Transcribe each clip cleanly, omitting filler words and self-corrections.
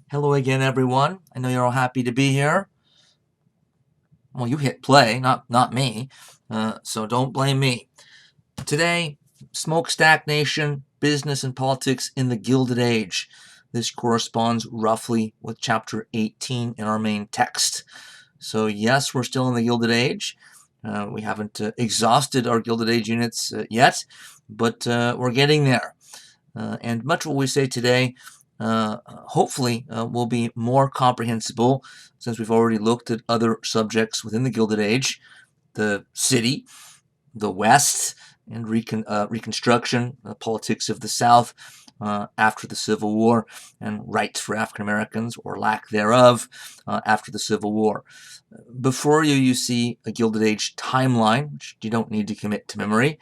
Hello again, everyone. I know you're all happy to be here. Well, you hit play, not me, so don't blame me. Today, Smokestack Nation, Business and Politics in the Gilded Age. This corresponds roughly with Chapter 18 in our main text. So yes, we're still in the Gilded Age. We haven't exhausted our Gilded Age units yet, but we're getting there. And much what we say today hopefully will be more comprehensible since we've already looked at other subjects within the Gilded Age, the city, the West, and Reconstruction, the politics of the South after the Civil War, and rights for African Americans, or lack thereof, after the Civil War. Before you see a Gilded Age timeline, which you don't need to commit to memory,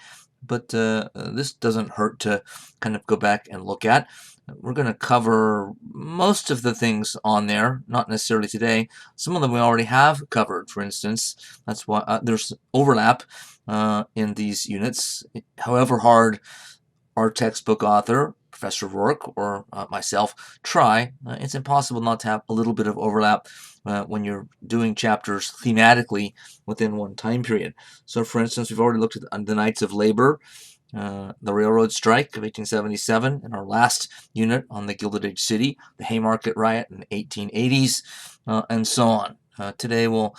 but this doesn't hurt to kind of go back and look at. We're going to cover most of the things on there, not necessarily today. Some of them we already have covered, for instance. That's why there's overlap in these units. However hard our textbook author, Professor Rourke, or myself try, it's impossible not to have a little bit of overlap when you're doing chapters thematically within one time period. So, for instance, we've already looked at the Knights of Labor, the railroad strike of 1877 in our last unit on the Gilded Age City, the Haymarket riot in the 1880s, and so on. Today we'll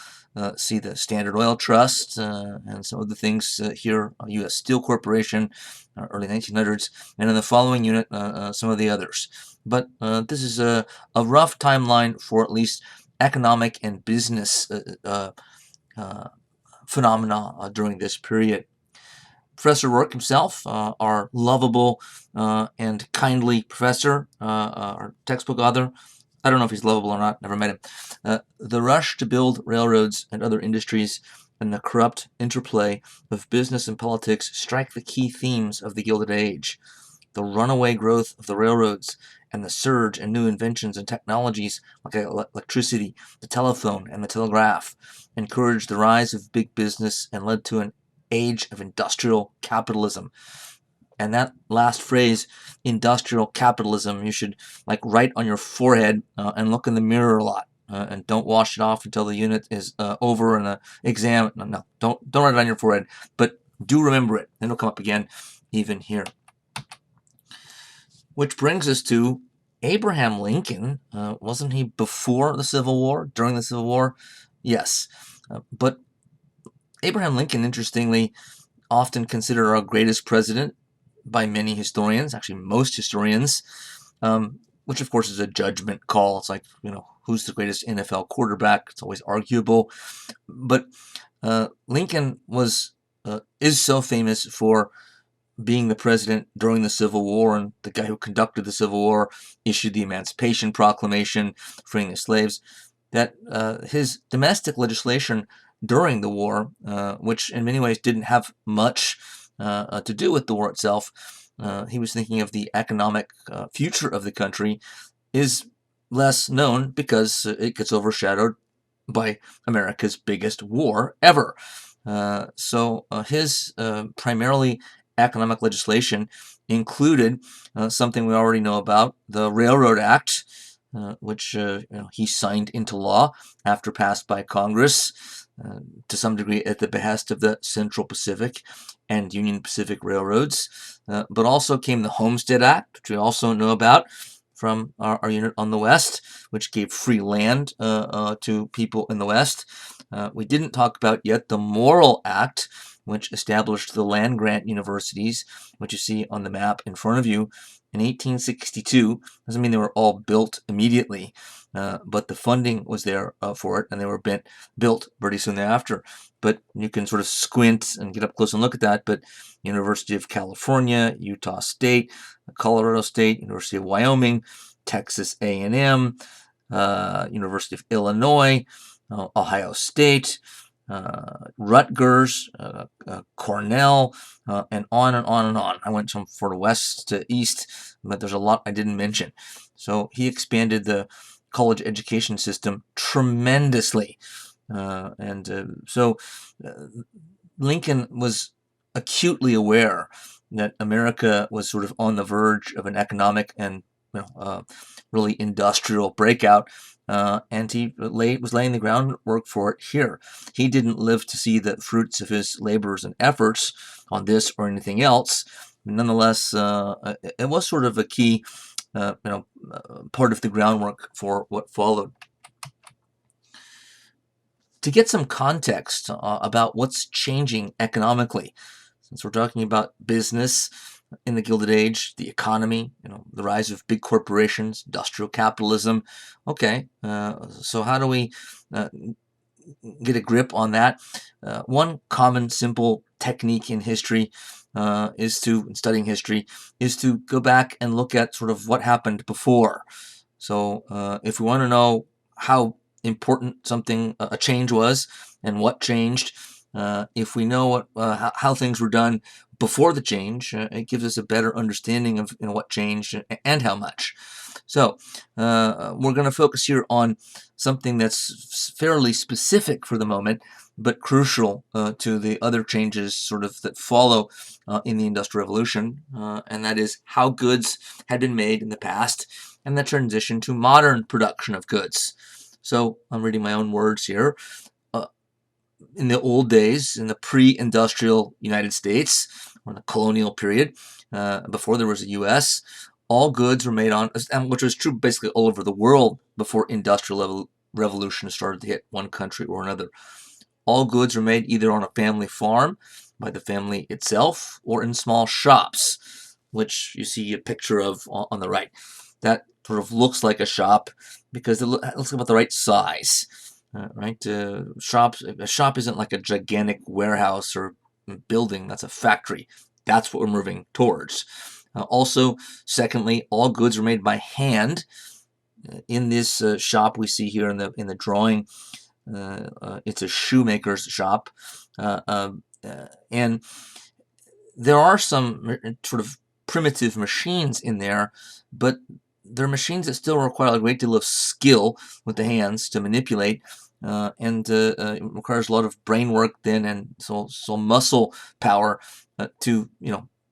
see the Standard Oil Trust and some of the things here, U.S. Steel Corporation, early 1900s, and in the following unit, some of the others. But this is a rough timeline for at least economic and business phenomena during this period. Professor Rourke himself, our lovable and kindly professor, our textbook author. I don't know if he's lovable or not, never met him. The rush to build railroads and other industries and the corrupt interplay of business and politics strike the key themes of the Gilded Age. The runaway growth of the railroads and the surge in new inventions and technologies like electricity, the telephone, and the telegraph encouraged the rise of big business and led to an age of industrial capitalism. And that last phrase, industrial capitalism, you should like write on your forehead and look in the mirror a lot. And don't wash it off until the unit is over and the exam. No, don't write it on your forehead, but do remember it. Then it'll come up again, even here. Which brings us to Abraham Lincoln. Wasn't he before the Civil War? During the Civil War? Yes. But Abraham Lincoln, interestingly, often considered our greatest president by many historians, actually most historians, which of course is a judgment call. It's like, who's the greatest NFL quarterback? It's always arguable. But Lincoln is so famous for being the president during the Civil War and the guy who conducted the Civil War, issued the Emancipation Proclamation, freeing the slaves, that his domestic legislation during the war, which in many ways didn't have much to do with the war itself, he was thinking of the economic future of the country, is less known because it gets overshadowed by America's biggest war ever. So his primarily economic legislation included something we already know about, the Railroad Act, which he signed into law after passed by Congress, to some degree at the behest of the Central Pacific and Union Pacific Railroads. But also came the Homestead Act, which we also know about from our unit on the West, which gave free land to people in the West. We didn't talk about yet the Morrill Act, which established the land-grant universities, which you see on the map in front of you in 1862. Doesn't mean they were all built immediately, but the funding was there for it, and they were built pretty soon thereafter. But you can sort of squint and get up close and look at that. But University of California, Utah State, Colorado State, University of Wyoming, Texas A&M, University of Illinois, Ohio State, Rutgers, Cornell, and on and on and on. I went from west to east, but there's a lot I didn't mention. So he expanded the college education system tremendously. So Lincoln was acutely aware that America was sort of on the verge of an economic and really industrial breakout, and he was laying the groundwork for it here. He didn't live to see the fruits of his labors and efforts on this or anything else. Nonetheless, it was sort of a key, part of the groundwork for what followed. To get some context about what's changing economically, since we're talking about business in the Gilded Age, the economy, the rise of big corporations, industrial capitalism. Okay, so how do we get a grip on that? One common, simple technique in history in studying history, is to go back and look at sort of what happened before. So if we want to know how important a change was and what changed, if we know how things were done before the change, it gives us a better understanding of what changed and how much. So we're going to focus here on something that's fairly specific for the moment, but crucial to the other changes sort of that follow in the Industrial Revolution, and that is how goods had been made in the past and the transition to modern production of goods. So I'm reading my own words here. In the old days, in the pre-industrial United States, or in the colonial period, before there was a U.S., all goods were made on, which was true basically all over the world before industrial revolution started to hit one country or another. All goods were made either on a family farm by the family itself or in small shops, which you see a picture of on the right. That sort of looks like a shop because it looks about the right size. Right? A shop isn't like a gigantic warehouse or building. That's a factory. That's what we're moving towards. Also, secondly, all goods were made by hand. In this shop we see here in the drawing, it's a shoemaker's shop, and there are some sort of primitive machines in there, but they're machines that still require a great deal of skill with the hands to manipulate, and it requires a lot of brain work then, and so muscle power to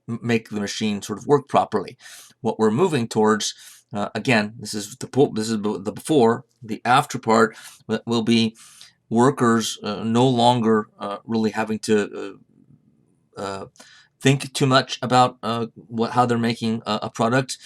make the machine sort of work properly. What we're moving towards, again, this is the before. The after part will be workers no longer really having to think too much about how they're making a product,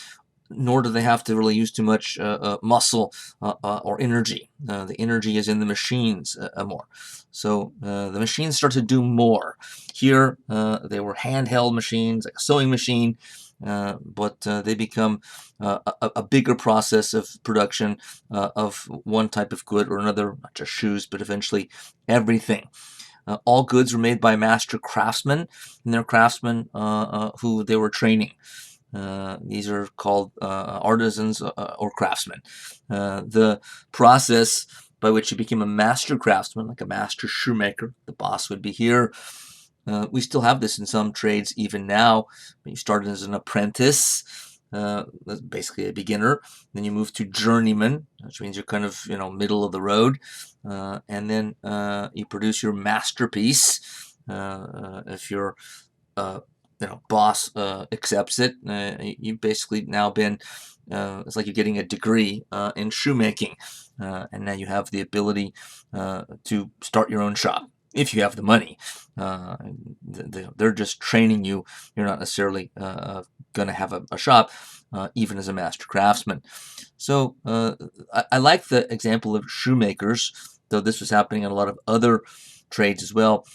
nor do they have to really use too much muscle or energy. The energy is in the machines more. So the machines start to do more. Here, they were handheld machines, like a sewing machine, but they become a bigger process of production of one type of good or another, not just shoes, but eventually everything. All goods were made by master craftsmen, and they're craftsmen who they were training. These are called artisans or craftsmen. The process by which you became a master craftsman, like a master shoemaker, the boss would be here. We still have this in some trades even now. When you started as an apprentice, basically a beginner, then you move to journeyman, which means you're kind of middle of the road, and then you produce your masterpiece. If your boss accepts it, you've basically now been, it's like you're getting a degree in shoemaking, and now you have the ability to start your own shop if you have the money. They're just training you. You're not necessarily going to have a shop, even as a master craftsman. So I like the example of shoemakers, though this was happening in a lot of other trades as well,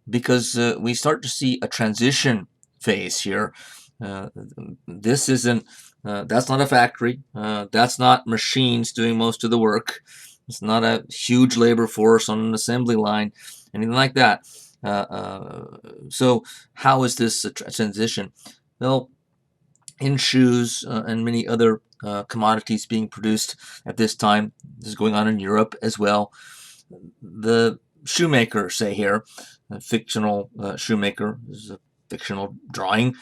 because we start to see a transition phase here. This isn't, that's not a factory. That's not machines doing most of the work. It's not a huge labor force on an assembly line, anything like that. So how is this a transition? Well, in shoes and many other commodities being produced at this time, this is going on in Europe as well. The shoemaker, say here, a fictional shoemaker, this is a fictional drawing,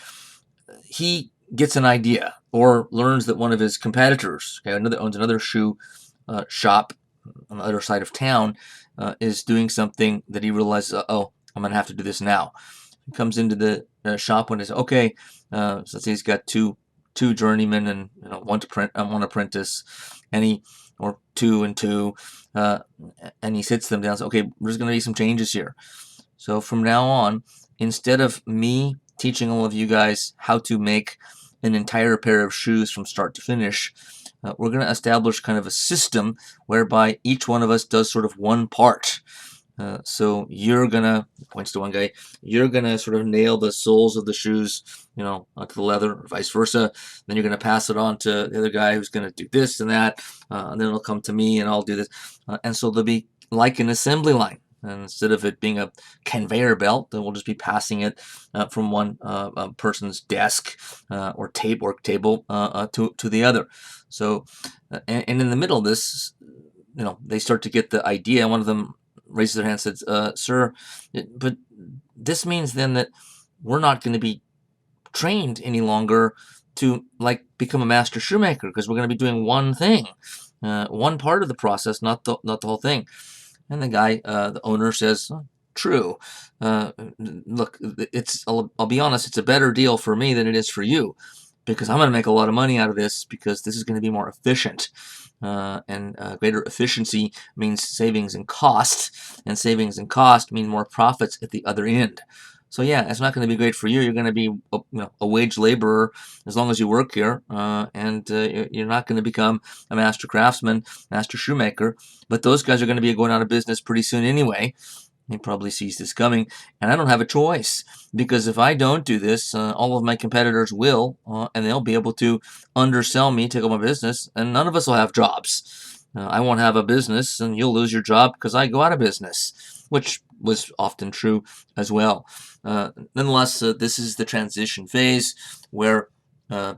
he gets an idea or learns that one of his competitors, owns another shoe shop on the other side of town, is doing something that he realizes, oh, I'm going to have to do this now. He comes into the shop and says, okay, so let's say he's got two 2 journeymen and one apprentice, or 2 and 2, and he sits them down and says, okay, there's going to be some changes here. So from now on, instead of me teaching all of you guys how to make an entire pair of shoes from start to finish, we're going to establish kind of a system whereby each one of us does sort of one part. So you're gonna, points to one guy, you're gonna sort of nail the soles of the shoes, onto the leather, or vice versa. Then you're gonna pass it on to the other guy who's gonna do this and that, and then it'll come to me and I'll do this. And so they'll be like an assembly line. And instead of it being a conveyor belt, then we'll just be passing it from one person's desk or work table to the other. So, and in the middle of this, they start to get the idea. One of them raises their hand and says, sir, but this means then that we're not going to be trained any longer to become a master shoemaker, because we're going to be doing one thing, one part of the process, not the whole thing. And the guy, the owner, says, true. Look, I'll be honest, it's a better deal for me than it is for you, because I'm going to make a lot of money out of this, because this is going to be more efficient. And greater efficiency means savings in cost, and savings in cost mean more profits at the other end. So yeah, it's not going to be great for you. You're going to be a wage laborer as long as you work here, and you're not going to become a master craftsman, master shoemaker. But those guys are going to be going out of business pretty soon anyway. He probably sees this coming, and I don't have a choice, because if I don't do this, all of my competitors will, and they'll be able to undersell me, take over my business, and none of us will have jobs. I won't have a business, and you'll lose your job because I go out of business, which was often true as well. Nonetheless, this is the transition phase where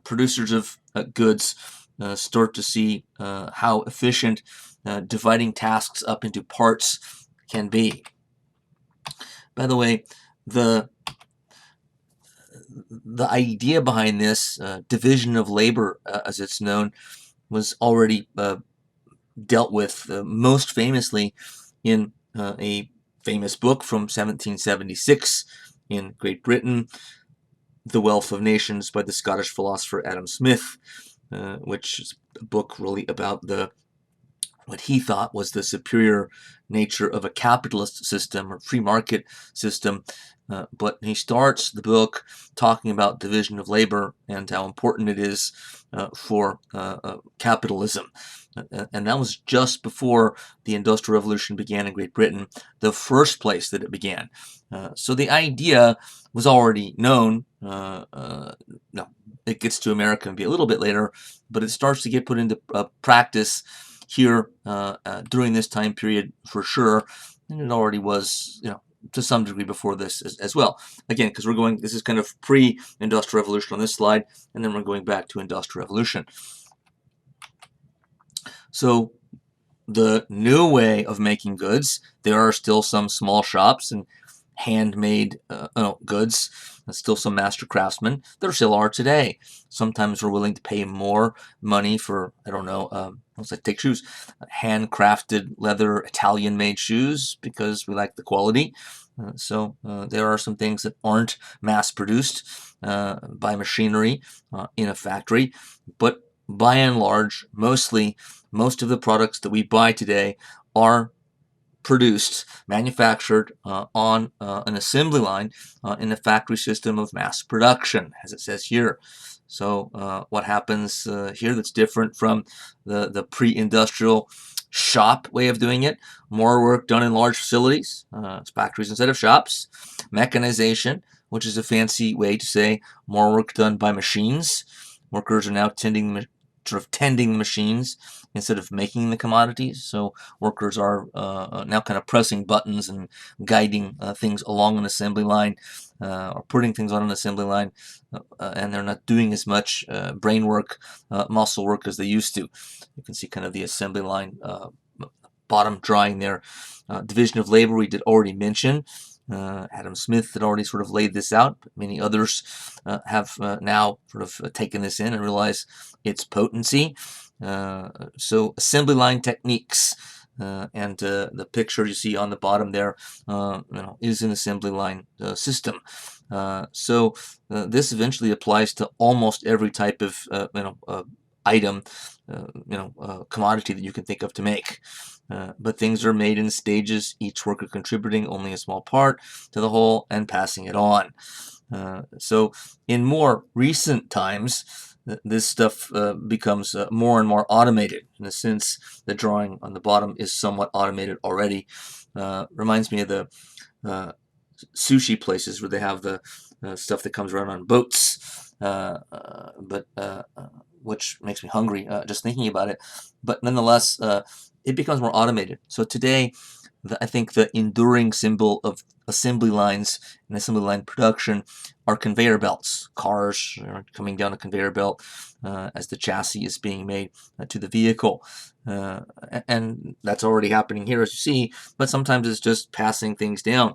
producers of goods start to see how efficient dividing tasks up into parts can be. By the way, the idea behind this division of labor, as it's known, was already dealt with most famously in a famous book from 1776 in Great Britain, The Wealth of Nations by the Scottish philosopher Adam Smith, which is a book really about what he thought was the superior nature of a capitalist system or free market system. But he starts the book talking about division of labor and how important it is for capitalism. And that was just before the Industrial Revolution began in Great Britain, the first place that it began. So the idea was already known. No, it gets to America maybe a little bit later, but it starts to get put into practice here during this time period for sure, and it already was, to some degree before this as well. Again, because this is kind of pre-Industrial Revolution on this slide, and then we're going back to Industrial Revolution. So the new way of making goods, there are still some small shops and handmade goods. There's still some master craftsmen. There still are today. Sometimes we're willing to pay more money for, I don't know, let's take shoes, handcrafted leather Italian-made shoes, because we like the quality. So there are some things that aren't mass-produced by machinery in a factory, but by and large, most of the products that we buy today are produced, manufactured on an assembly line in a factory system of mass production, as it says here. So what happens here that's different from the pre-industrial shop way of doing it? More work done in large facilities, factories instead of shops. Mechanization, which is a fancy way to say more work done by machines. Workers are now tending the machines instead of making the commodities. So workers are now kind of pressing buttons and guiding things along an assembly line, or putting things on an assembly line, and they're not doing as much brain work, muscle work as they used to. You can see kind of the assembly line bottom drawing there. Division of labor we did already mention. Adam Smith had already sort of laid this out, but many others have now sort of taken this in and realized its potency. So assembly line techniques, and the picture you see on the bottom there, is an assembly line system. So this eventually applies to almost every type of item, commodity that you can think of to make. But things are made in stages, each worker contributing only a small part to the whole and passing it on. So in more recent times, this stuff becomes more and more automated. In a sense, the drawing on the bottom is somewhat automated already. Reminds me of the sushi places where they have the stuff that comes around on boats, which makes me hungry just thinking about it. But nonetheless, it becomes more automated. So today, I think the enduring symbol of assembly lines and assembly line production are conveyor belts. Cars are coming down a conveyor belt as the chassis is being made to the vehicle. And that's already happening here, as you see, but sometimes it's just passing things down.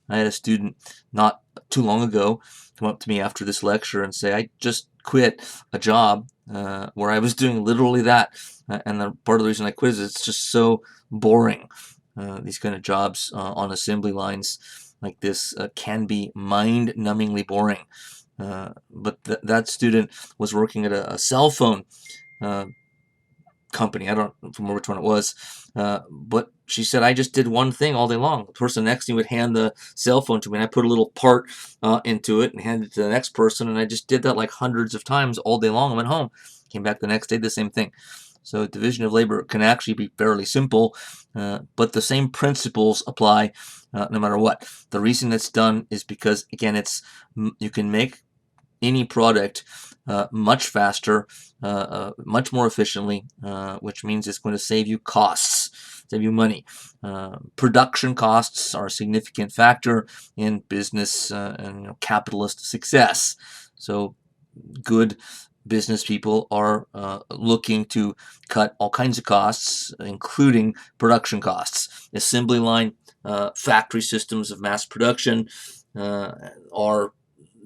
I had a student not too long ago come up to me after this lecture and say, I just quit a job where I was doing literally that. And part of the reason I quit is it's just so boring. These kind of jobs on assembly lines like this can be mind-numbingly boring. But that student was working at a cell phone company. I don't remember which one it was, but she said, I just did one thing all day long. The person next to me would hand the cell phone to me, and I put a little part into it and handed it to the next person, and I just did that like hundreds of times all day long. I went home, came back the next day, the same thing. So division of labor can actually be fairly simple, but the same principles apply no matter what. The reason it's done is because, again, you can make any product much faster, much more efficiently, which means it's going to save you costs, save you money. Production costs are a significant factor in business and capitalist success. So good business people are looking to cut all kinds of costs, including production costs. Assembly line factory systems of mass production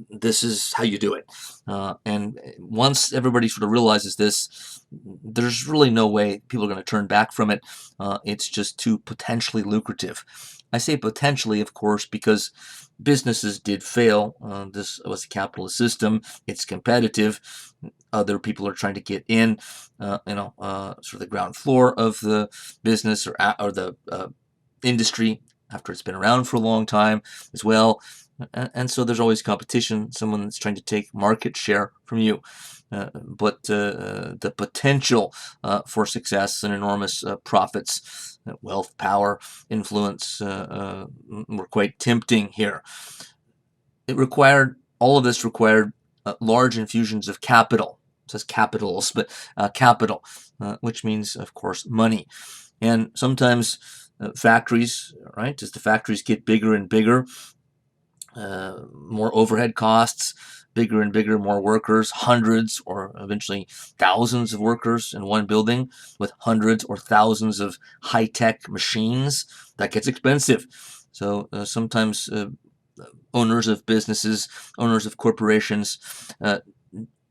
this is how you do it. And once everybody sort of realizes this, there's really no way people are going to turn back from it. It's just too potentially lucrative. I say potentially, of course, because businesses did fail. This was a capitalist system. It's competitive. Other people are trying to get in, sort of the ground floor of the business or the industry after it's been around for a long time as well. And so there's always competition, someone that's trying to take market share from you. But the potential for success and enormous profits, wealth, power, influence were quite tempting here. All of this required large infusions of capital. It says capitals, but capital, which means, of course, money. And sometimes factories, right, as the factories get bigger and bigger, more overhead costs, bigger and bigger, more workers, hundreds or eventually thousands of workers in one building with hundreds or thousands of high-tech machines. That gets expensive. So sometimes owners of businesses, owners of corporations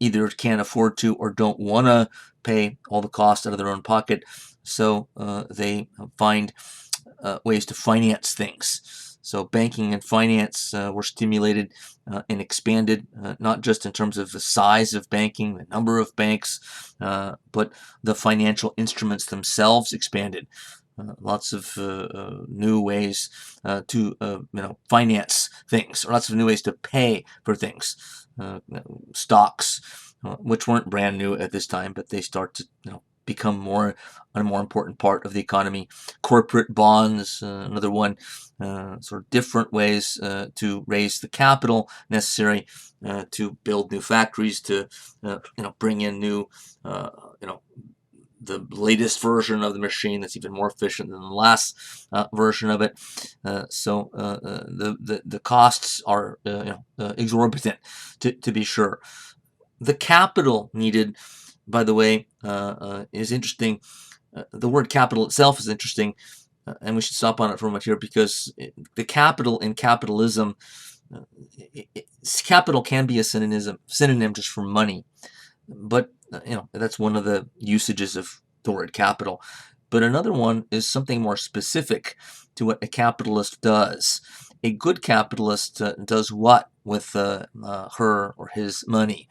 either can't afford to or don't want to pay all the cost out of their own pocket. So they find ways to finance things. So banking and finance were stimulated and expanded, not just in terms of the size of banking, the number of banks, but the financial instruments themselves expanded. Lots of new ways to finance things, or lots of new ways to pay for things. Stocks, which weren't brand new at this time, but they start to become a more important part of the economy. Corporate bonds, another one. Sort of different ways to raise the capital necessary to build new factories, to bring in new the latest version of the machine that's even more efficient than the last version of it. So the costs are exorbitant, to be sure. The capital needed, by the way, is interesting. The word capital itself is interesting, and we should stop on it for a moment here, because the capital in capitalism, capital can be a synonym just for money, but that's one of the usages of the word capital. But another one is something more specific to what a capitalist does. A good capitalist does what with her or his money?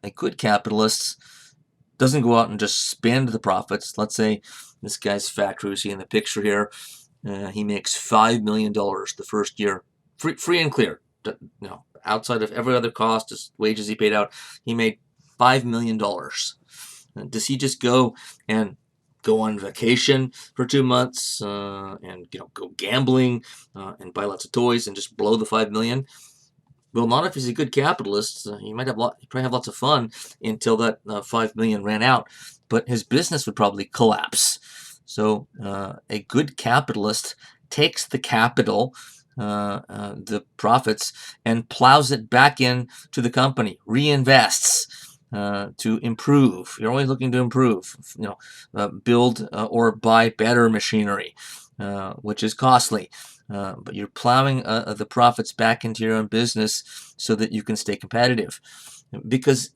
A good capitalist doesn't go out and just spend the profits. Let's say this guy's factory we see in the picture here. He makes $5 million the first year, free and clear. Outside of every other cost, his wages he paid out, he made $5 million. Does he just go and go on vacation for 2 months and go gambling and buy lots of toys and just blow the $5 million? Well, not if he's a good capitalist. He probably have lots of fun until that $5 million ran out, but his business would probably collapse. So a good capitalist takes the capital, the profits, and plows it back into the company, reinvests to improve. You're always looking to improve, build or buy better machinery, which is costly. But you're plowing the profits back into your own business so that you can stay competitive. Because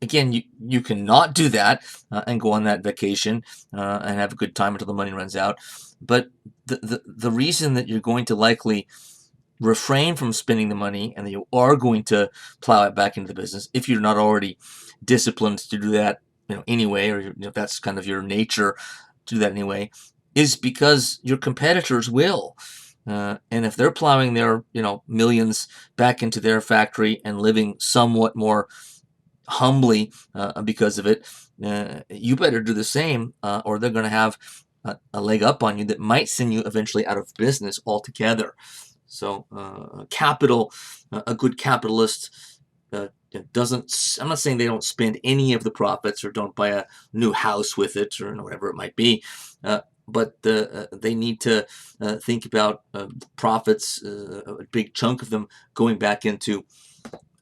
again, you cannot do that and go on that vacation and have a good time until the money runs out. But the reason that you're going to likely refrain from spending the money and that you are going to plow it back into the business, if you're not already disciplined to do that anyway, or that's kind of your nature to do that anyway, is because your competitors will. And if they're plowing their millions back into their factory and living somewhat more humbly because of it, you better do the same, or they're going to have a leg up on you that might send you eventually out of business altogether. So a good capitalist doesn't, I'm not saying they don't spend any of the profits or don't buy a new house with it or whatever it might be, but they need to think about profits, a big chunk of them going back into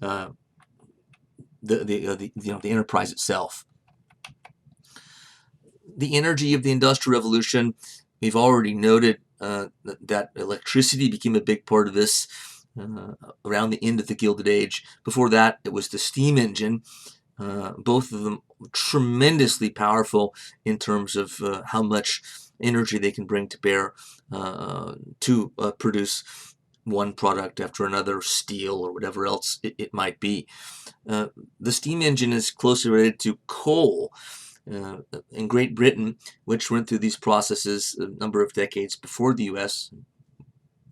the enterprise itself. The energy of the Industrial Revolution, we've already noted that electricity became a big part of this around the end of the Gilded Age. Before that, it was the steam engine. Both of them tremendously powerful in terms of how much energy they can bring to bear to produce one product after another, steel or whatever else it might be. The steam engine is closely related to coal. In Great Britain, which went through these processes a number of decades before the U.S.,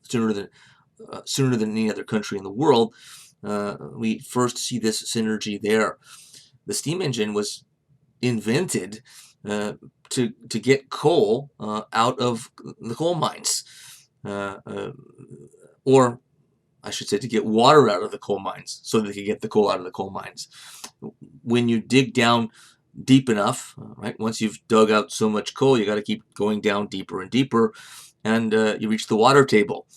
sooner than any other country in the world, we first see this synergy there. The steam engine was invented to get coal out of the coal mines, or I should say to get water out of the coal mines so they could get the coal out of the coal mines. When you dig down deep enough, right? Once you've dug out so much coal, you got to keep going down deeper and deeper, and you reach the water table.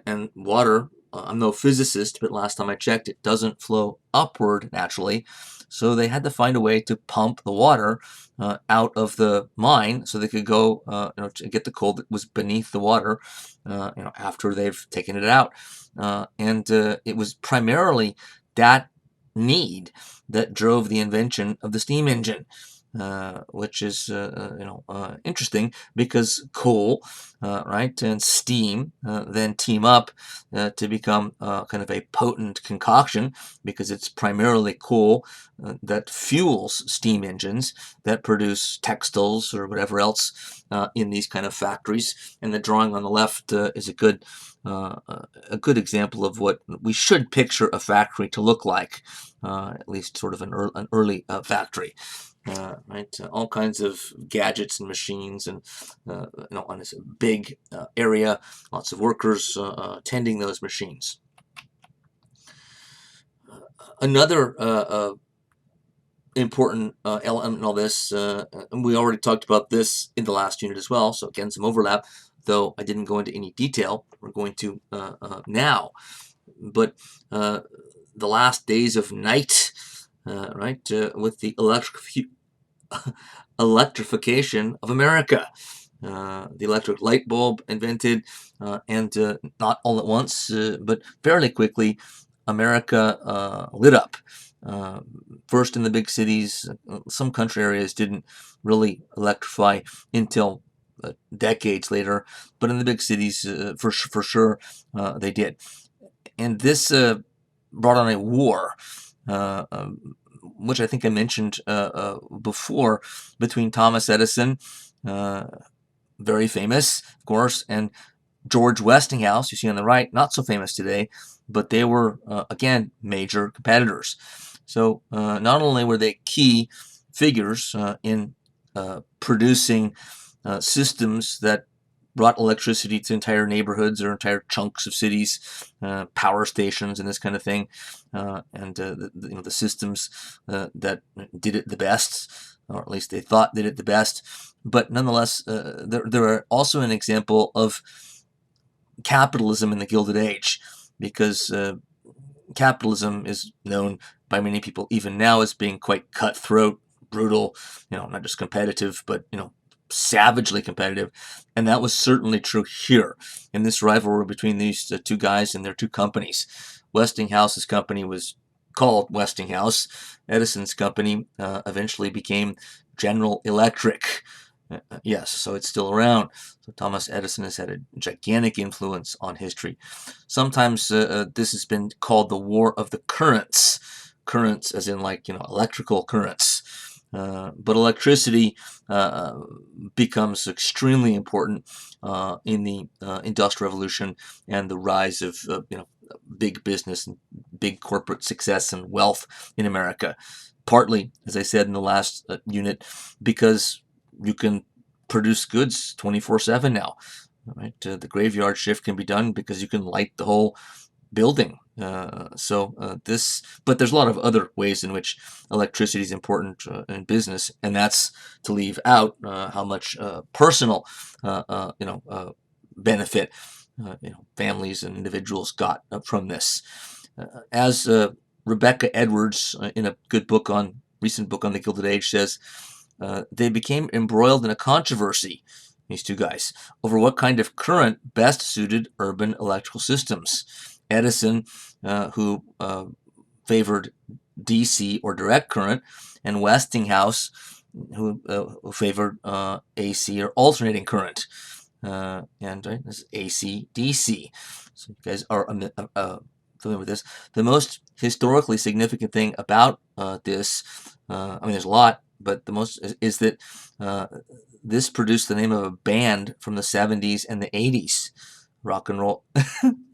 And water, I'm no physicist, but last time I checked, it doesn't flow upward naturally. So they had to find a way to pump the water out of the mine so they could go, to get the coal that was beneath the water, after they've taken it out. And it was primarily that need that drove the invention of the steam engine, which is interesting because coal, right, and steam then team up to become kind of a potent concoction, because it's primarily coal that fuels steam engines that produce textiles or whatever else in these kind of factories. And the drawing on the left is a good example of what we should picture a factory to look like, at least sort of an early factory. Right, all kinds of gadgets and machines, and on this big area, lots of workers tending those machines. Another important element in all this, and we already talked about this in the last unit as well, so again some overlap, though I didn't go into any detail. We're going to now, but the last days of night, right, with the electrification of America. The electric light bulb invented, and not all at once, but fairly quickly, America lit up. Uh, First in the big cities, some country areas didn't really electrify until decades later, but in the big cities, for sure, they did. And this brought on a war, uh, um, which I think I mentioned before, between Thomas Edison, uh, very famous, of course, and George Westinghouse, you see on the right, not so famous today, but they were, again, major competitors. So not only were they key figures in producing systems that brought electricity to entire neighborhoods or entire chunks of cities, power stations and this kind of thing, and the systems that did it the best, or at least they thought did it the best. But nonetheless, there are also an example of capitalism in the Gilded Age, because capitalism is known by many people even now as being quite cutthroat, brutal, not just competitive, but savagely competitive. And that was certainly true here in this rivalry between these two guys and their two companies. Westinghouse's company was called Westinghouse. Edison's company eventually became General Electric. Yes, so it's still around. So Thomas Edison has had a gigantic influence on history. Sometimes this has been called the War of the Currents. Currents as in electrical currents. But electricity becomes extremely important in the Industrial Revolution and the rise of big business and big corporate success and wealth in America. Partly, as I said in the last unit, because you can produce goods 24/7 now. Right? The graveyard shift can be done because you can light the whole building. But there's a lot of other ways in which electricity is important in business, and that's to leave out how much personal, benefit, families and individuals got from this. As Rebecca Edwards, in a recent book on the Gilded Age, says, they became embroiled in a controversy, these two guys, over what kind of current best suited urban electrical systems. Edison, who favored DC or direct current, and Westinghouse, who favored AC or alternating current. And this is AC DC. So you guys are familiar with this. The most historically significant thing about this, there's a lot, but the most is that this produced the name of a band from the 70s and the 80s. Rock and roll.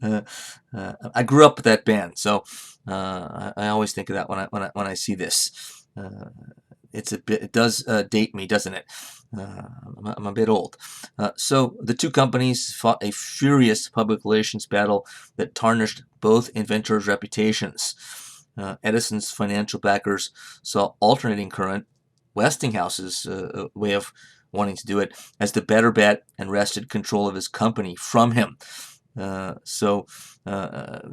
I grew up with that band, so I always think of that when I see this. It does date me, doesn't it? I'm a bit old. So the two companies fought a furious public relations battle that tarnished both inventors' reputations. Edison's financial backers saw alternating current, Westinghouse's way of wanting to do it, as the better bet, and wrested control of his company from him.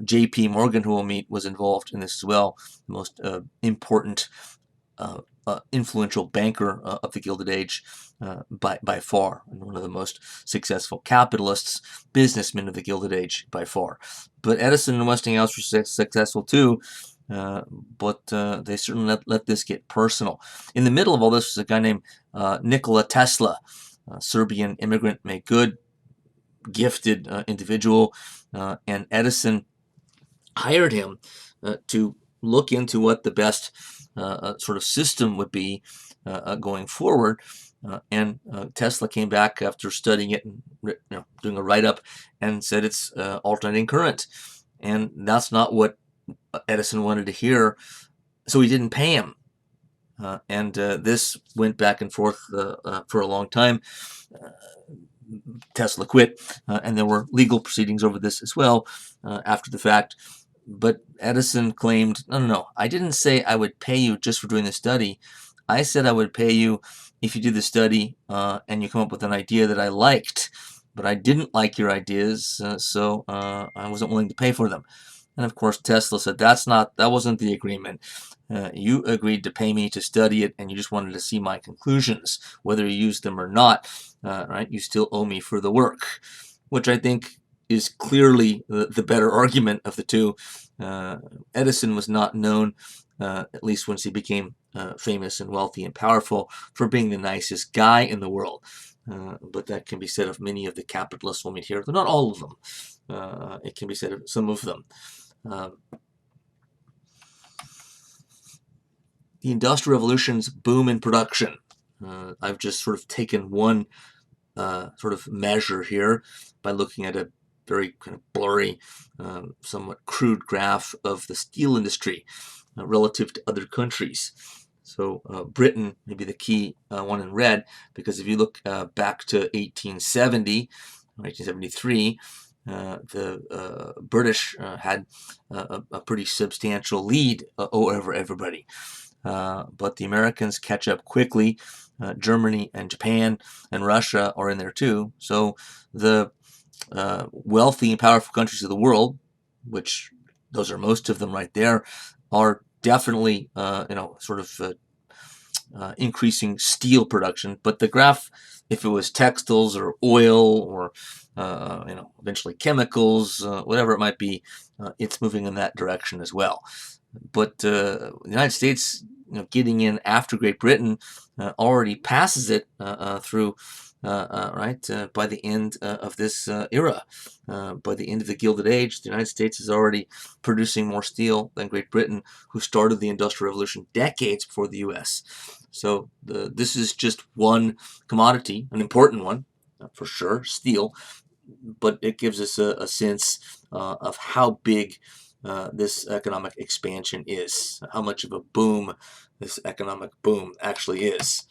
J.P. Morgan, who we'll meet, was involved in this as well, the most important influential banker of the Gilded Age by far, and one of the most successful capitalists, businessmen of the Gilded Age by far. But Edison and Westinghouse were successful too, but they certainly let this get personal. In the middle of all this was a guy named Nikola Tesla, a Serbian immigrant, made good, gifted individual, and Edison hired him to look into what the best sort of system would be going forward. And Tesla came back after studying it and doing a write-up and said it's alternating current. And that's not what Edison wanted to hear, so he didn't pay him. And this went back and forth for a long time. Tesla quit, and there were legal proceedings over this as well after the fact. But Edison claimed, no, I didn't say I would pay you just for doing the study. I said I would pay you if you do the study and you come up with an idea that I liked. But I didn't like your ideas, so I wasn't willing to pay for them. And of course, Tesla said, that wasn't the agreement. You agreed to pay me to study it, and you just wanted to see my conclusions, whether you used them or not. Right? You still owe me for the work, which I think is clearly the better argument of the two. Edison was not known at least once he became famous and wealthy and powerful, for being the nicest guy in the world. But that can be said of many of the capitalists we'll meet here. Not all of them. It can be said of some of them. The Industrial Revolution's boom in production. I've just sort of taken one sort of measure here by looking at a very kind of blurry, somewhat crude graph of the steel industry relative to other countries. So Britain may be the key one in red, because if you look back to 1870, 1873, the British had a pretty substantial lead over everybody. But the Americans catch up quickly. Germany and Japan and Russia are in there too. So the wealthy and powerful countries of the world, which those are most of them right there, are definitely sort of increasing steel production. But the graph, if it was textiles or oil or eventually chemicals, whatever it might be, it's moving in that direction as well. But the United States, getting in after Great Britain, already passes it through by the end of this era. By the end of the Gilded Age, the United States is already producing more steel than Great Britain, who started the Industrial Revolution decades before the U.S. So this is just one commodity, an important one, for sure, steel, but it gives us a sense of how big this economic expansion is, how much of a boom this economic boom actually is.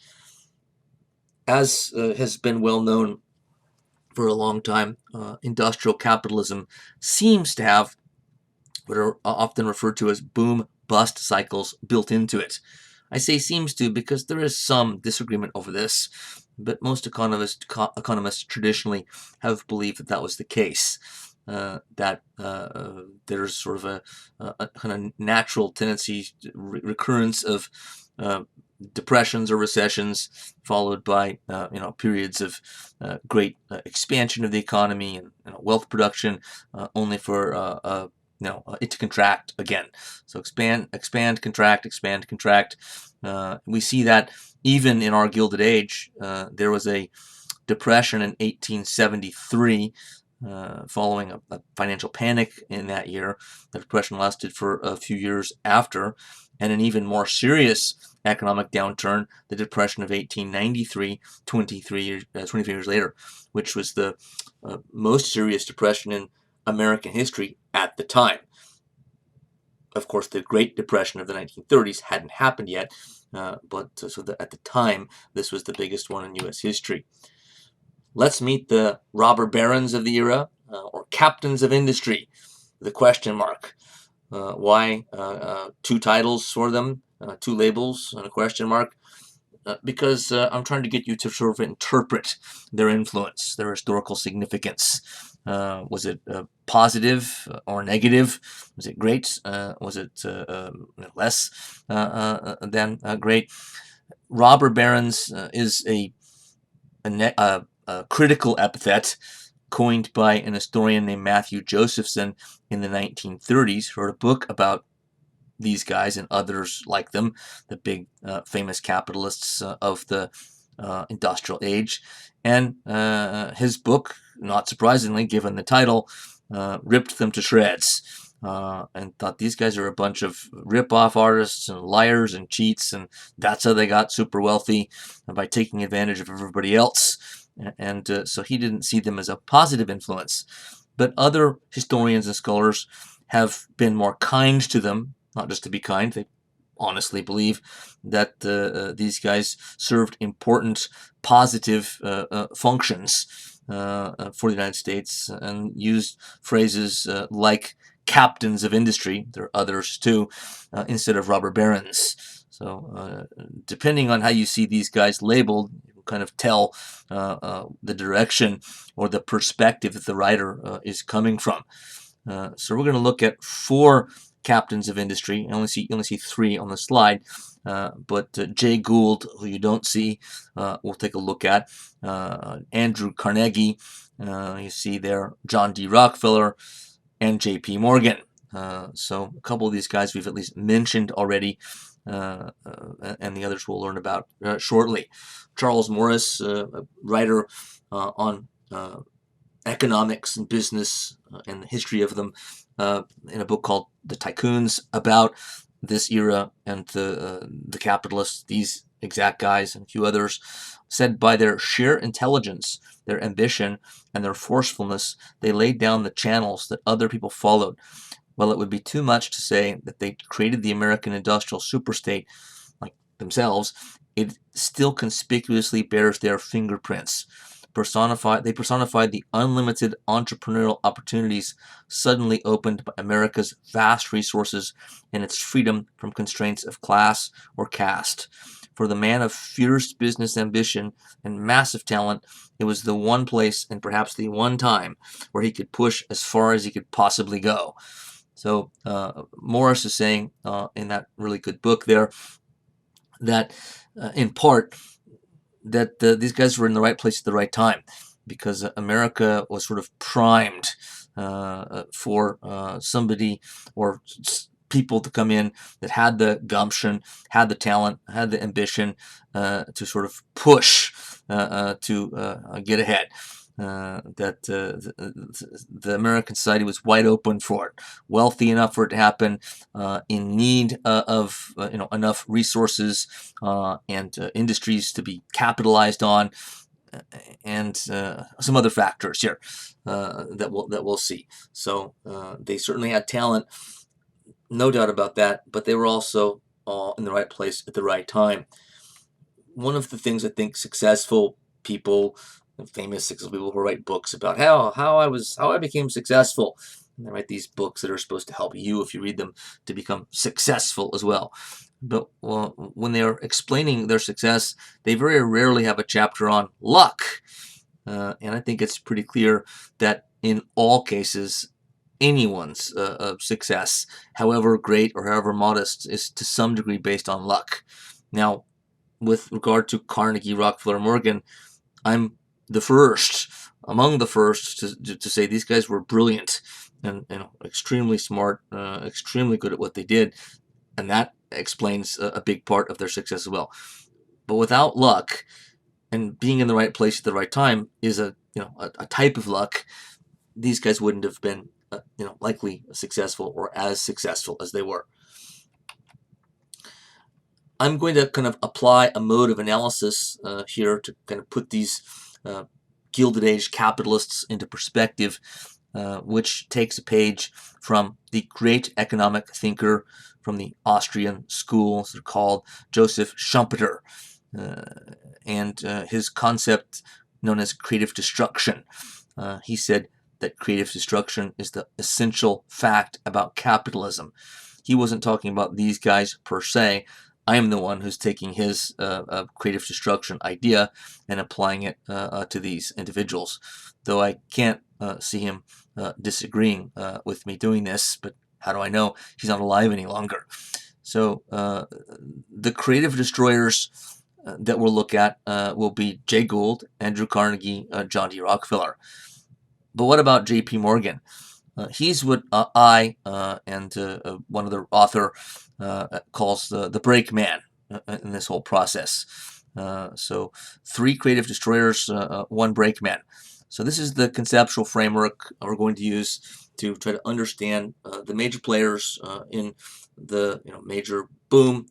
As has been well known for a long time, industrial capitalism seems to have what are often referred to as boom-bust cycles built into it. I say seems to because there is some disagreement over this, but most economists traditionally have believed that that was the case. That there's sort of a kind of natural tendency, recurrence of depressions or recessions, followed by periods of great expansion of the economy and wealth production, only for it to contract again. So expand, contract, expand, contract. We see that even in our Gilded Age. There was a depression in 1873 following a financial panic in that year. The depression lasted for a few years after, and an even more serious economic downturn, the depression of 1893, 23 years later, which was the most serious depression in American history at the time. Of course, the Great Depression of the 1930s hadn't happened yet, but at the time, this was the biggest one in U.S. history. Let's meet the robber barons of the era, or captains of industry, the question mark. Why two titles for them, two labels and a question mark? Because I'm trying to get you to sort of interpret their influence, their historical significance. Was it positive or negative? Was it great? Was it less than great? Robber barons is a critical epithet coined by an historian named Matthew Josephson in the 1930s, who wrote a book about these guys and others like them, the big famous capitalists of the industrial age. And his book, not surprisingly, given the title, ripped them to shreds and thought these guys are a bunch of rip-off artists and liars and cheats, and that's how they got super wealthy, by taking advantage of everybody else. And so he didn't see them as a positive influence. But other historians and scholars have been more kind to them, not just to be kind. They honestly believe that these guys served important positive functions for the United States, and used phrases like captains of industry, there are others too, instead of robber barons. So depending on how you see these guys labeled, you can kind of tell the direction or the perspective that the writer is coming from. So we're going to look at four captains of industry. You only see three on the slide, but Jay Gould, who you don't see, we'll take a look at. Andrew Carnegie, you see there, John D. Rockefeller, and J.P. Morgan. So a couple of these guys we've at least mentioned already, and the others we'll learn about shortly. Charles Morris, a writer on economics and business and the history of them, in a book called The Tycoons, about this era and the capitalists, these exact guys and a few others, said by their sheer intelligence, their ambition, and their forcefulness, they laid down the channels that other people followed. While it would be too much to say that they created the American industrial superstate like themselves, it still conspicuously bears their fingerprints. They personified the unlimited entrepreneurial opportunities suddenly opened by America's vast resources and its freedom from constraints of class or caste. For the man of fierce business ambition and massive talent, it was the one place and perhaps the one time where he could push as far as he could possibly go. So Morris is saying in that really good book there that in part that these guys were in the right place at the right time, because America was sort of primed for somebody or people to come in that had the gumption, had the talent, had the ambition to sort of push to get ahead. That the American society was wide open for it, wealthy enough for it to happen, in need of enough resources and industries to be capitalized on, and some other factors here that we'll see. So they certainly had talent, no doubt about that, but they were also all in the right place at the right time. One of the things I think successful people, famous successful people who write books about how I became successful, and they write these books that are supposed to help you, if you read them, to become successful as well. But when they're explaining their success, they very rarely have a chapter on luck. And I think it's pretty clear that in all cases, anyone's success, however great or however modest, is to some degree based on luck. Now, with regard to Carnegie, Rockefeller, Morgan, I'm among the first to say these guys were brilliant and extremely smart, extremely good at what they did, and that explains a big part of their success as well. But without luck, and being in the right place at the right time is a type of luck, these guys wouldn't have been likely successful or as successful as they were. I'm going to kind of apply a mode of analysis here to kind of put these Gilded Age capitalists into perspective, which takes a page from the great economic thinker from the Austrian school, as they're called, Joseph Schumpeter, and his concept known as creative destruction. He said that creative destruction is the essential fact about capitalism. He wasn't talking about these guys per se. I am the one who's taking his creative destruction idea and applying it to these individuals, though I can't see him disagreeing with me doing this, but how do I know? He's not alive any longer. So the creative destroyers that we'll look at will be Jay Gould, Andrew Carnegie, John D. Rockefeller. But what about J.P. Morgan? He's what I and one other author calls the brakeman in this whole process. So 3 creative destroyers, 1 brakeman. So this is the conceptual framework we're going to use to try to understand the major players in the major boom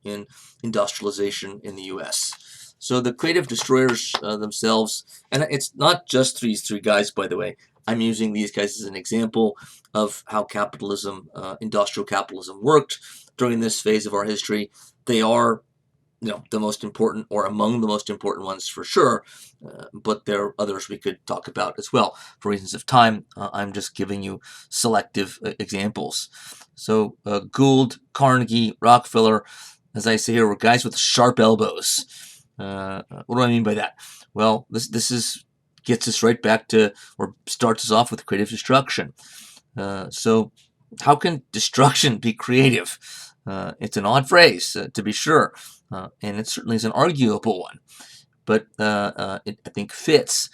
in industrialization in the U.S. So the creative destroyers themselves, and it's not just these 3 guys, by the way. I'm using these guys as an example of how capitalism, industrial capitalism, worked during this phase of our history. They are, the most important, or among the most important ones for sure, but there are others we could talk about as well. For reasons of time, I'm just giving you selective examples. So Gould, Carnegie, Rockefeller, as I say here, were guys with sharp elbows. What do I mean by that? Well, this gets us right back to, or starts us off with creative destruction. So how can destruction be creative? It's an odd phrase, to be sure, and it certainly is an arguable one, but it, I think, fits.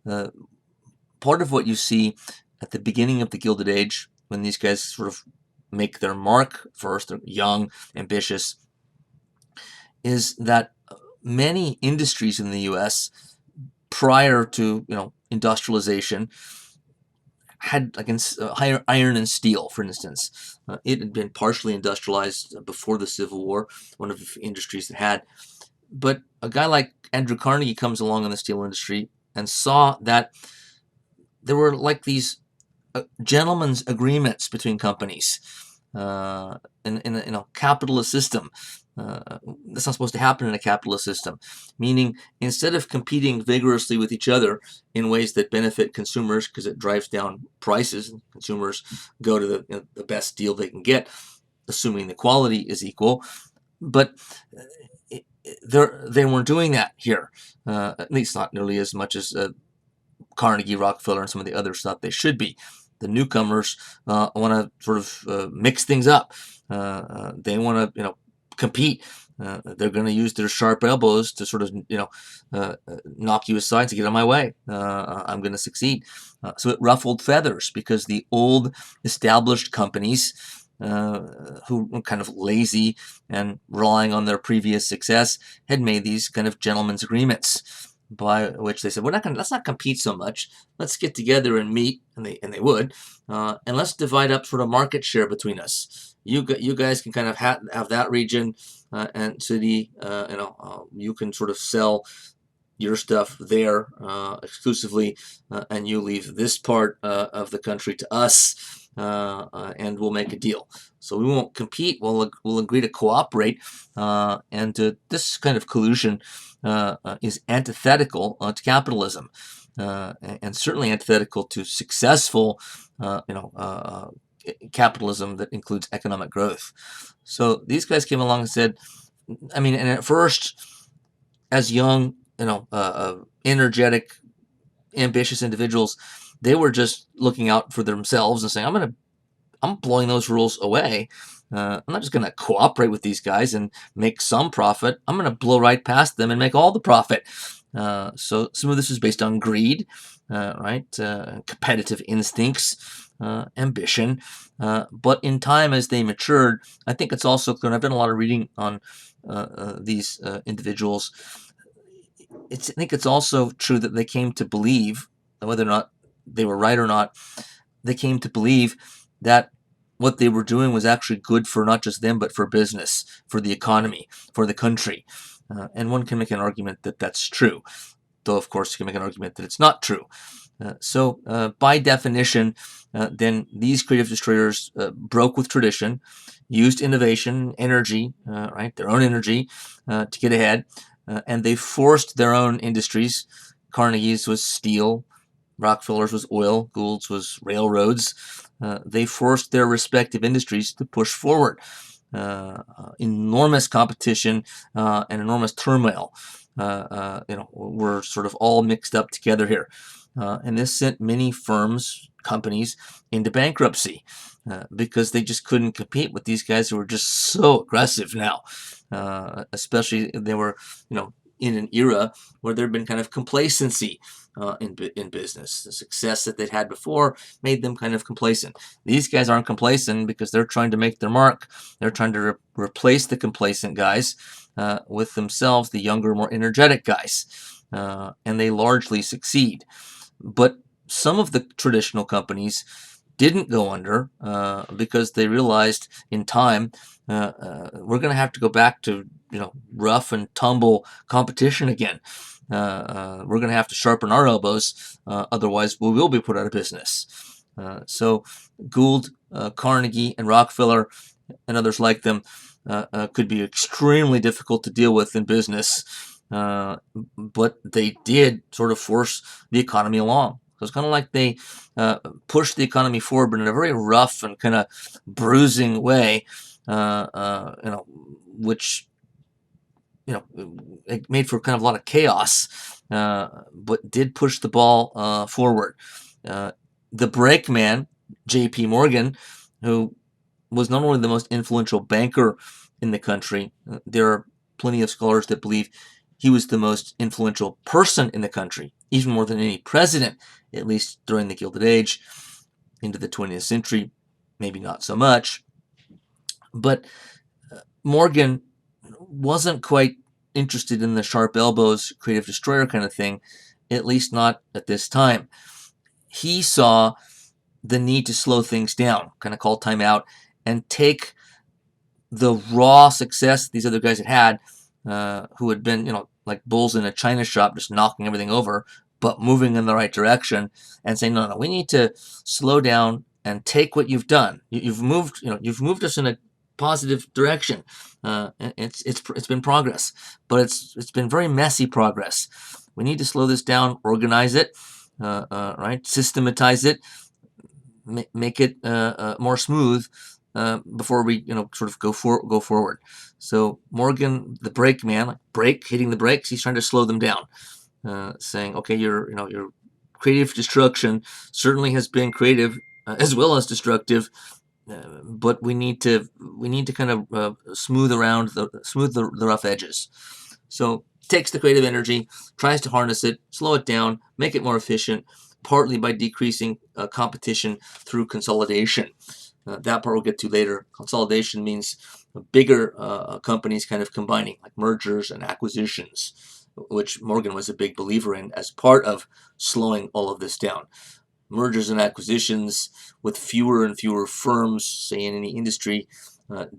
Part of what you see at the beginning of the Gilded Age when these guys sort of make their mark first, they're young, ambitious, is that many industries in the U.S. prior to industrialization had higher iron and steel, for instance. It had been partially industrialized before the Civil War, one of the industries that had. But a guy like Andrew Carnegie comes along in the steel industry and saw that there were like these gentlemen's agreements between companies in a capitalist system. That's not supposed to happen in a capitalist system, meaning instead of competing vigorously with each other in ways that benefit consumers because it drives down prices and consumers go to the best deal they can get, assuming the quality is equal. But they weren't doing that here, at least not nearly as much as Carnegie, Rockefeller, and some of the others thought they should be. The newcomers want to sort of mix things up. They want to, compete. They're going to use their sharp elbows to sort of, knock you aside to get on my way. I'm going to succeed. So it ruffled feathers because the old established companies who were kind of lazy and relying on their previous success had made these kind of gentlemen's agreements, by which they said, let's not compete so much. Let's get together and meet, and they would, and let's divide up sort of market share between us. You guys can kind of have that region and city. You can sort of sell your stuff there exclusively, and you leave this part of the country to us, and we'll make a deal. So we won't compete. We'll agree to cooperate, and this kind of collusion is antithetical to capitalism, and certainly antithetical to successful, capitalism that includes economic growth. So these guys came along and said, and at first, as young, energetic, ambitious individuals, they were just looking out for themselves and saying, I'm blowing those rules away. I'm not just going to cooperate with these guys and make some profit. I'm going to blow right past them and make all the profit. So some of this is based on greed, right? Competitive instincts, ambition. But in time, as they matured, I think it's also clear, and I've done a lot of reading on these individuals. I think it's also true that they came to believe, whether or not they were right or not, they came to believe that what they were doing was actually good for not just them, but for business, for the economy, for the country. And one can make an argument that that's true, though, of course, you can make an argument that it's not true. So by definition, then these creative destroyers broke with tradition, used innovation, energy, right, their own energy to get ahead, and they forced their own industries. Carnegie's was steel, Rockefeller's was oil, Gould's was railroads. They forced their respective industries to push forward. Enormous competition and enormous turmoil, were sort of all mixed up together here. And this sent many firms, companies, into bankruptcy because they just couldn't compete with these guys who were just so aggressive now. Especially they were, in an era where there had been kind of complacency in business. The success that they'd had before made them kind of complacent. These guys aren't complacent because they're trying to make their mark. They're trying to replace the complacent guys with themselves, the younger, more energetic guys. And they largely succeed. But some of the traditional companies didn't go under because they realized in time we're going to have to go back to rough and tumble competition again. We're going to have to sharpen our elbows, otherwise we will be put out of business. So Gould, Carnegie, and Rockefeller, and others like them could be extremely difficult to deal with in business, but they did sort of force the economy along. So it's kind of like they pushed the economy forward, but in a very rough and kind of bruising way, which it made for kind of a lot of chaos, but did push the ball forward. The brakeman, J.P. Morgan, who was not only the most influential banker in the country, there are plenty of scholars that believe he was the most influential person in the country, even more than any president, at least during the Gilded Age into the 20th century. maybe not so much. But Morgan wasn't quite interested in the sharp elbows, creative destroyer kind of thing, at least not at this time. He saw the need to slow things down, kind of call time out, and take the raw success these other guys had, who had been, like bulls in a china shop, just knocking everything over, but moving in the right direction, and saying, no, we need to slow down and take what you've done. You've moved us in a positive direction. It's been progress, but it's been very messy progress. We need to slow this down, organize it, right, systematize it, make it more smooth, before we sort of go forward. So Morgan, the brakeman, hitting the brakes, he's trying to slow them down, saying, okay, your creative destruction certainly has been creative, as well as destructive, but we need to kind of smooth the rough edges. So takes the creative energy, tries to harness it, slow it down, make it more efficient, partly by decreasing competition through consolidation. That part we'll get to later. Consolidation means bigger companies kind of combining, like mergers and acquisitions, which Morgan was a big believer in as part of slowing all of this down. Mergers and acquisitions with fewer and fewer firms, say in any industry,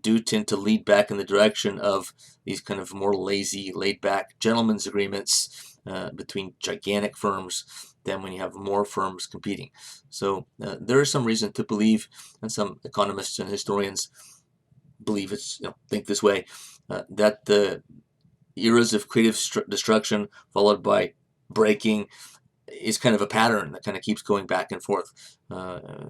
do tend to lead back in the direction of these kind of more lazy, laid-back gentlemen's agreements between gigantic firms than when you have more firms competing. So there is some reason to believe, and some economists and historians believe think this way, that the eras of creative destruction followed by breaking is kind of a pattern that kind of keeps going back and forth.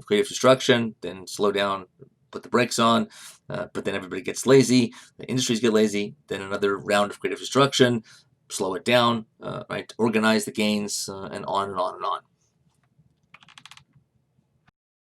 Creative destruction, then slow down, put the brakes on, but then everybody gets lazy, the industries get lazy, then another round of creative destruction, slow it down, right, organize the gains, and on and on and on.